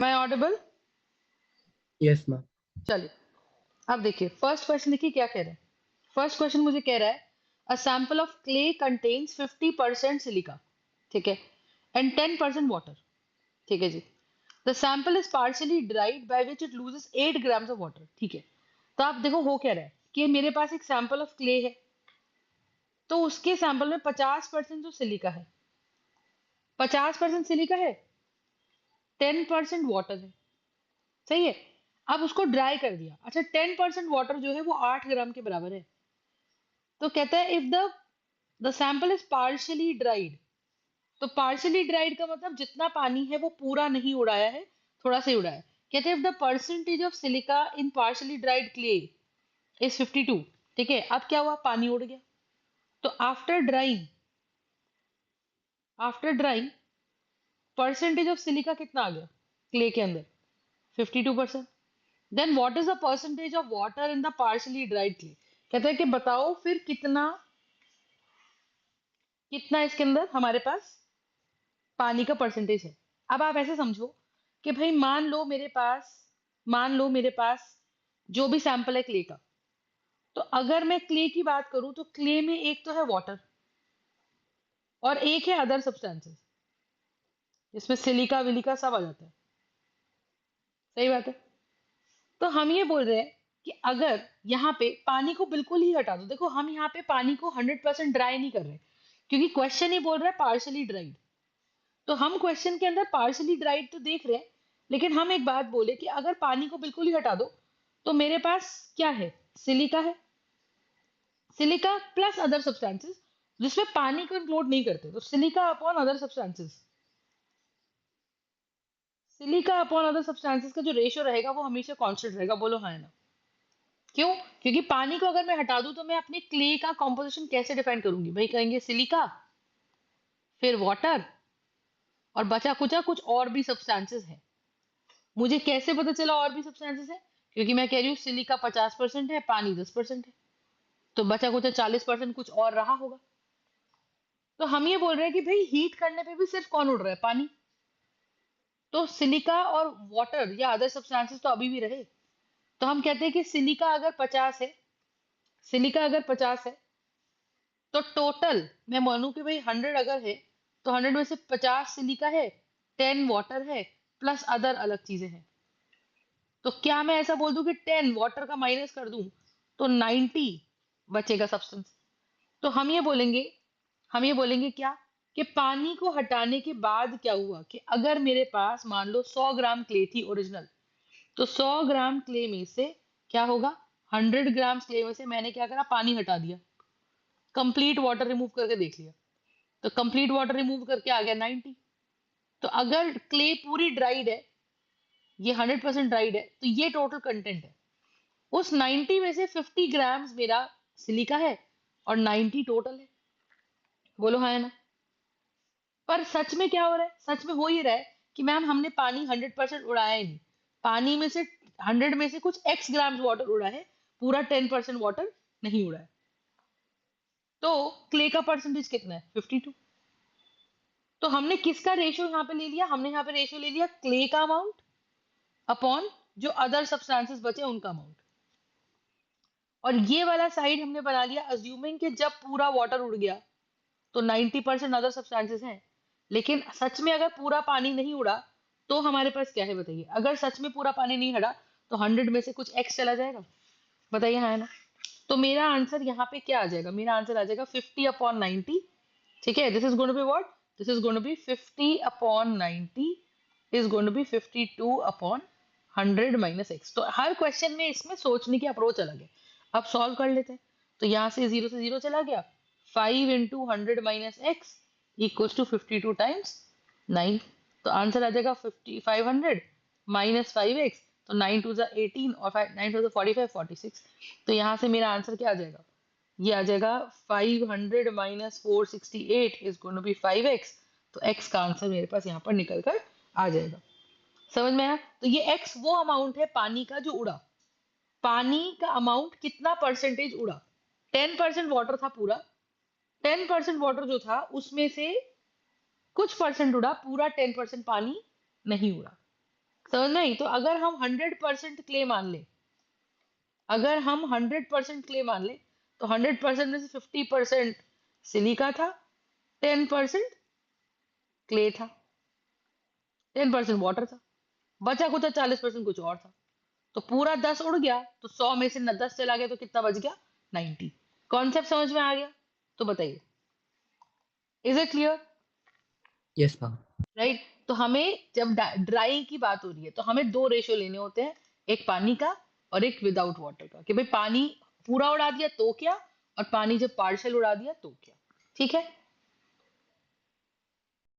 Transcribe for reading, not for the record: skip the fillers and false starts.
M I audible? Yes ma'am. चलिए, अब देखिए फर्स्ट क्वेश्चन, देखिए क्या कह रहा है। फर्स्ट क्वेश्चन मुझे कह रहा है a sample of clay contains 50% silica, ठीक है, एंड 10% वाटर, ठीक है जी। The sample is partially dried by which it loses 8 grams of water, ठीक है। तो आप देखो हो क्या रहा है कि मेरे पास एक सैंपल ऑफ क्ले है, तो उसके सैंपल में 50% जो सिलिका है, 50% सिलिका है, 10% वाटर है, सही है। अब उसको ड्राई कर दिया, अच्छा 10% वाटर जो है वो 8 ग्राम के बराबर है। तो कहता है if the sample is partially dried, तो पार्शियली ड्राइड का मतलब जितना पानी है वो पूरा नहीं उड़ाया है, थोड़ा सा ही उड़ाया है। कहते हैं if the percentage of silica in partially dried clay is 52, ठीक है। अब क्या हुआ, पानी उड़ गया। तो after drying percentage of silica कितना आ गया क्ले के अंदर, 52%। Then what is the percentage of water in the partially dried clay, कहते हैं कि बताओ फिर कितना कितना इसके अंदर हमारे पास पानी का परसेंटेज है। अब आप ऐसे समझो कि भाई मान लो मेरे पास जो भी सैंपल है क्ले का, तो अगर मैं क्ले की बात करूं तो क्ले में एक तो है वाटर और एक है अदर सब्सटेंसेस, जिसमें सिलिका विलिका सब आ जाता है, सही बात है। तो हम ये बोल रहे हैं कि अगर यहाँ पे पानी को बिल्कुल ही हटा दो, देखो हम यहाँ पे पानी को 100% ड्राई नहीं कर रहे, क्योंकि क्वेश्चन ही बोल रहा है पार्शली ड्राइड। तो हम क्वेश्चन के अंदर पार्शली ड्राइड तो देख रहे हैं, लेकिन हम एक बात बोले कि अगर पानी को बिल्कुल ही हटा दो तो मेरे पास क्या है, सिलिका है, सिलिका प्लस अदर सब्सटेंसेस, जिसमें पानी को इंक्लूड नहीं करते, तो silica upon other substances, silica upon other substances का जो रेशियो रहेगा वो हमेशा कांस्टेंट रहेगा, बोलो हाँ या ना। क्यों? क्योंकि पानी को अगर मैं हटा दूं तो मैं अपने क्ले का कॉम्पोजिशन कैसे डिफाइन करूंगी, भाई कहेंगे सिलिका, फिर वाटर, और बचा कुचा कुछ और भी सब्सटेंसेस है। मुझे कैसे पता चला और भी सब्सटेंसेस है? क्योंकि मैं कह रही हूँ सिलिका 50% है, पानी 10% है, तो बचा कुचा 40% कुछ और रहा होगा। तो हम ये बोल रहे हैं कि भाई हीट करने पे भी सिर्फ कौन उड़ रहा है, पानी। तो सिलिका और वाटर या अदर सब्सटेंसेस तो अभी भी रहे। तो हम कहते हैं कि सिलिका अगर 50 है, तो टोटल मैं मानूं कि भाई 100 अगर है, तो 100 में से 50 सिलिका है, 10 वाटर है, प्लस अदर अलग चीजें हैं। तो क्या मैं ऐसा बोल दूं कि 10 वाटर का माइनस कर दूं तो 90 बचेगा सब्सटेंस? तो हम ये बोलेंगे क्या, कि पानी को हटाने के बाद क्या हुआ, कि अगर मेरे पास मान लो 100 ग्राम क्ले थी ओरिजिनल, तो 100 ग्राम क्ले में से क्या होगा, 100 ग्राम क्ले में से मैंने क्या करा, पानी हटा दिया, कंप्लीट वाटर रिमूव करके देख लिया, तो कंप्लीट वाटर रिमूव करके आ गया 90। तो अगर क्ले पूरी ड्राइड है, ये 100% ड्राइड है, तो ये टोटल कंटेंट है। उस 90 में से 50 ग्राम्स मेरा सिलिका है और 90 टोटल है, बोलो हाँ या ना। पर सच में क्या हो रहा है, सच में हो ही रहा है कि मैम हमने पानी 100% उड़ाया ही नहीं, पानी में से 100 में से कुछ एक्स ग्राम्स वाटर उड़ा है, पूरा 10% वाटर नहीं उड़ा है। तो क्ले का परसेंटेज कितना है, 52। तो हमने किसका रेशियो यहाँ पे ले लिया, हमने यहाँ पे रेशियो ले लिया क्ले का अमाउंट अपॉन जो अदर सब्सटेंसेस बचे उनका अमाउंट। और ये वाला साइड हमने बना लिया अज्यूमिंग कि जब पूरा वाटर उड़ गया तो 90% अदर सब्सटेंसेस हैं। लेकिन सच में अगर पूरा पानी नहीं उड़ा तो हमारे पास क्या है बताइए, अगर सच में पूरा पानी नहीं हटा तो 100 में से कुछ एक्स चला जाएगा, बताइए हाँ है ना। तो मेरा आंसर यहाँ पे क्या आ जाएगा, मेरा आंसर आ जाएगा 50/90, ठीक है। This is going to be what, this is going to be 50/90 is going to be 52/100 minus x. तो हर क्वेश्चन में इसमें सोचने की अप्रोच अलग है। अब सॉल्व कर लेते हैं। तो यहाँ से 0 से 0 चला गया, 5 × 100 minus x equals to 52 times 9। तो आंसर आ जाएगा 500 माइनस 5x, तो 9 2 18 और 9 2 45 46। तो यहाँ से मेरा आंसर क्या आ जाएगा, ये आ जाएगा 500 minus 468 is going to be 5x। तो x का आंसर मेरे पास यहाँ पर निकल कर आ जाएगा। समझ में आया? तो ये x वो अमाउंट है पानी का जो उड़ा, पानी का अमाउंट कितना परसेंटेज उड़ा, 10% वाटर था पूरा, 10% वाटर जो था उसमें से कुछ परसेंट उड़ा, पूरा 10% पानी नहीं उड़ा। समझ में आई? तो अगर हम 100% क्ले मान ले, अगर हम 100% क्ले मान ले, तो 100% में से 50% सिलिका था, 10% क्ले था, 10% वाटर था, बचा कुछ 40% कुछ और था। तो पूरा 10 उड़ गया, तो 100 में से न 10 चला गया, तो कितना बच गया? 90। कॉन्सेप्ट समझ में आ गया? तो बताइए, is it clear? Yes, ma'am. Right? तो हमें जब ड्राइंग की बात हो रही है, तो हमें दो रेशियो लेने होते हैं, एक पानी का और एक विदाउट वाटर का, कि भाई पानी पूरा उड़ा दिया तो क्या, और पानी जब पार्शियल उड़ा दिया तो क्या। ठीक है?